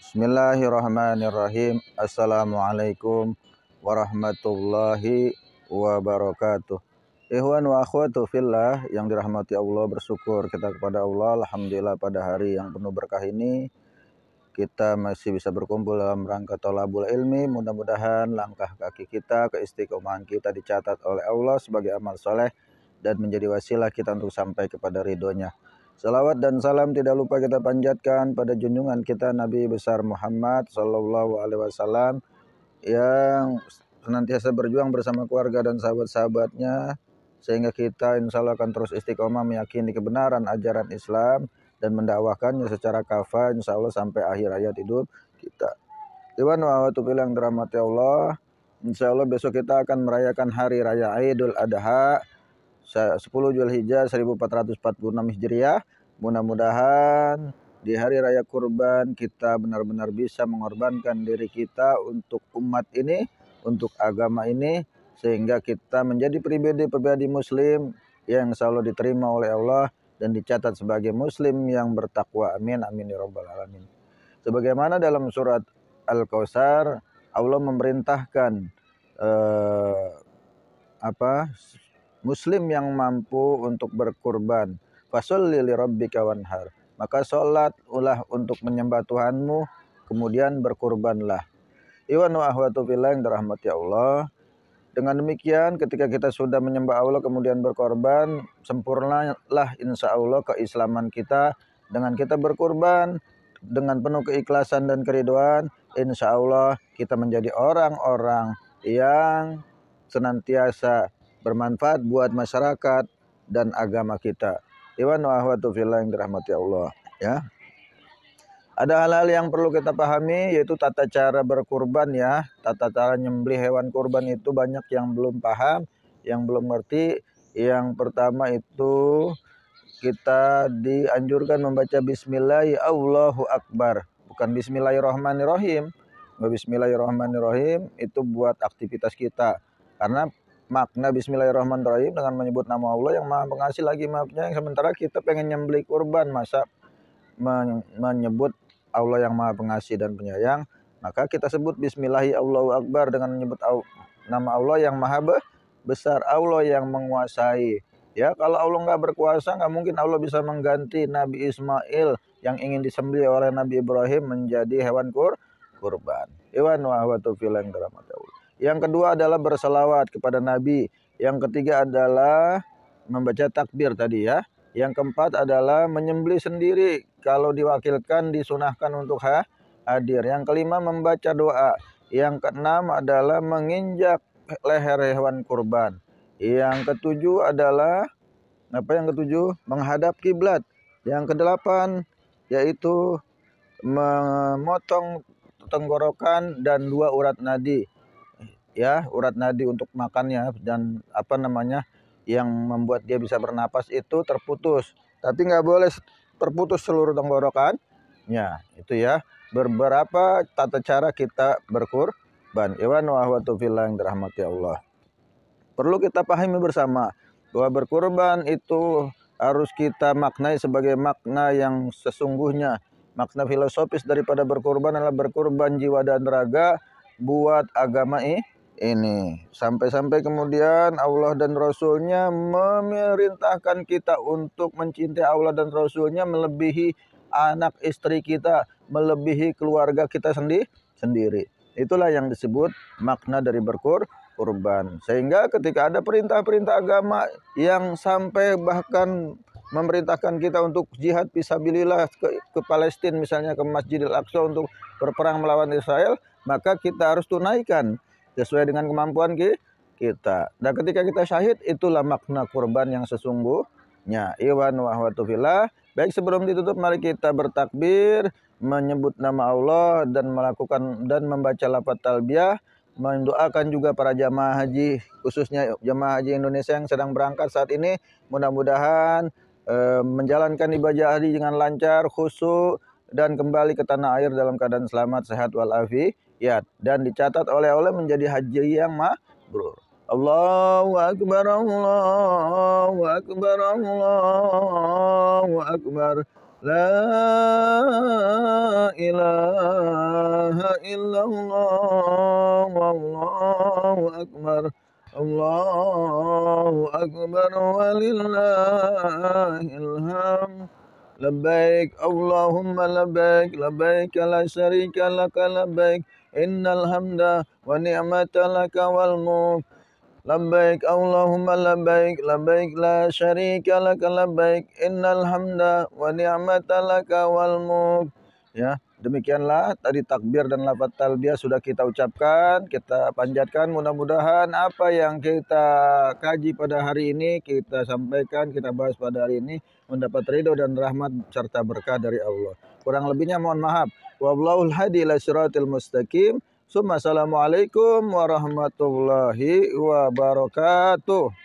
Bismillahirrahmanirrahim. Assalamualaikum warahmatullahi wabarakatuh. Ikhwan wa akhwatu fillah yang dirahmati Allah, bersyukur kita kepada Allah. Alhamdulillah pada hari yang penuh berkah ini kita masih bisa berkumpul dalam rangka thalabul ilmi. Mudah-mudahan langkah kaki kita, keistiqomahan kita dicatat oleh Allah sebagai amal soleh dan menjadi wasilah kita untuk sampai kepada ridhonya. Salawat dan salam tidak lupa kita panjatkan pada junjungan kita Nabi besar Muhammad Sallallahu Alaihi Wasallam yang senantiasa berjuang bersama keluarga dan sahabat-sahabatnya, sehingga kita insya Allah akan terus istiqomah meyakini kebenaran ajaran Islam dan mendakwahkannya secara kafah insya Allah sampai akhir hayat hidup kita. Iwan wa yang dirahmati Allah, insya Allah besok kita akan merayakan hari raya Idul Adha 10 Zulhijjah 1446 Hijriah. Mudah-mudahan di hari raya kurban kita benar-benar bisa mengorbankan diri kita untuk umat ini, untuk agama ini, sehingga kita menjadi pribadi-pribadi muslim yang selalu diterima oleh Allah dan dicatat sebagai muslim yang bertakwa. Amin amin ya rabbal alamin. Sebagaimana dalam surat Al-Kautsar Allah memerintahkan muslim yang mampu untuk berkurban. Fasholli lirabbika wanhar. Maka sholat ulah untuk menyembah Tuhanmu, kemudian berkurbanlah. Iwan wa ahwatu fillah yang dirahmati Allah. Dengan demikian ketika kita sudah menyembah Allah kemudian berkorban, sempurnalah insya Allah keislaman kita. Dengan kita berkurban dengan penuh keikhlasan dan keriduan, insya Allah kita menjadi orang-orang yang senantiasa bermanfaat buat masyarakat dan agama kita. Iwan wa ahwatu fillah yang dirahmati Allah, ya. Ada hal-hal yang perlu kita pahami, yaitu tata cara berkurban, ya. Tata cara nyembelih hewan kurban itu banyak yang belum paham, yang belum ngerti. Yang pertama itu kita dianjurkan membaca bismillah Allahu akbar, bukan bismillahirrahmanirrahim. Bismillahirrahmanirrahim itu buat aktivitas kita. Karena makna bismillahirrahmanirrahim dengan menyebut nama Allah yang Maha Pengasih lagi Maafnya, yang sementara kita pengen nyembelih kurban, masa menyebut Allah yang Maha Pengasih dan Penyayang, maka kita sebut bismillahi Allahu akbar dengan menyebut nama Allah yang Maha Besar, Allah yang menguasai. Ya, kalau Allah nggak berkuasa, nggak mungkin Allah bisa mengganti Nabi Ismail yang ingin disembelih oleh Nabi Ibrahim menjadi hewan kurban. Iwan wa ahwatu fillah yang dirahmati Allah. Yang kedua adalah berselawat kepada Nabi. Yang ketiga adalah membaca takbir tadi, ya. Yang keempat adalah menyembelih sendiri. Kalau diwakilkan disunahkan untuk hadir. Yang kelima membaca doa. Yang keenam adalah menginjak leher hewan kurban. Yang ketujuh adalah menghadap kiblat. Yang kedelapan yaitu memotong tenggorokan dan 2 urat nadi. Ya, urat nadi untuk makannya dan yang membuat dia bisa bernapas itu terputus. Tapi nggak boleh terputus seluruh tenggorokannya. Itu ya, beberapa tata cara kita berkurban. Iwan wa ahwatu fillah yang dirahmati Allah. Perlu kita pahami bersama bahwa berkurban itu harus kita maknai sebagai makna yang sesungguhnya. Makna filosofis daripada berkurban adalah berkurban jiwa dan raga buat agama ini. Sampai-sampai kemudian Allah dan Rasulnya memerintahkan kita untuk mencintai Allah dan Rasulnya melebihi anak istri kita, melebihi keluarga kita sendiri. Itulah yang disebut makna dari berkurban. Sehingga ketika ada perintah-perintah agama yang sampai bahkan memerintahkan kita untuk jihad fisabilillah ke Palestina, misalnya ke Masjidil Aqsa untuk berperang melawan Israel, maka kita harus tunaikan sesuai dengan kemampuan kita. Dan ketika kita syahid, itulah makna kurban yang sesungguhnya. Iwan wa ahwatu fillah. Baik, sebelum ditutup mari kita bertakbir, menyebut nama Allah dan membaca lafaz talbiyah, mendoakan juga para jamaah haji, khususnya jamaah haji Indonesia yang sedang berangkat saat ini. Mudah-mudahan menjalankan ibadah haji dengan lancar, khusyuk, dan kembali ke tanah air dalam keadaan selamat, sehat walafiat, dan dicatat oleh Allah menjadi haji yang mabrur. Allahu akbar, Allahu akbar, Allahu akbar. La ilaha illallah wallahu akbar. Allahu akbar walillahil hamd. Labbaik Allahumma labbaik labbaik la syarika laka labbaik innal hamda wa ni'mata laka wal mulk. Labbaik Allahumma labbaik labbaik la syarika laka labbaik innal hamda wa ni'mata laka wal mulk. Ya, demikianlah tadi takbir dan lafaz talbiyah sudah kita ucapkan, kita panjatkan, mudah-mudahan apa yang kita kaji pada hari ini, kita sampaikan, kita bahas pada hari ini mendapat ridho dan rahmat serta berkah dari Allah. Kurang lebihnya mohon maaf. Wallahul hadi ila siratil mustaqim. Assalamualaikum warahmatullahi wabarakatuh.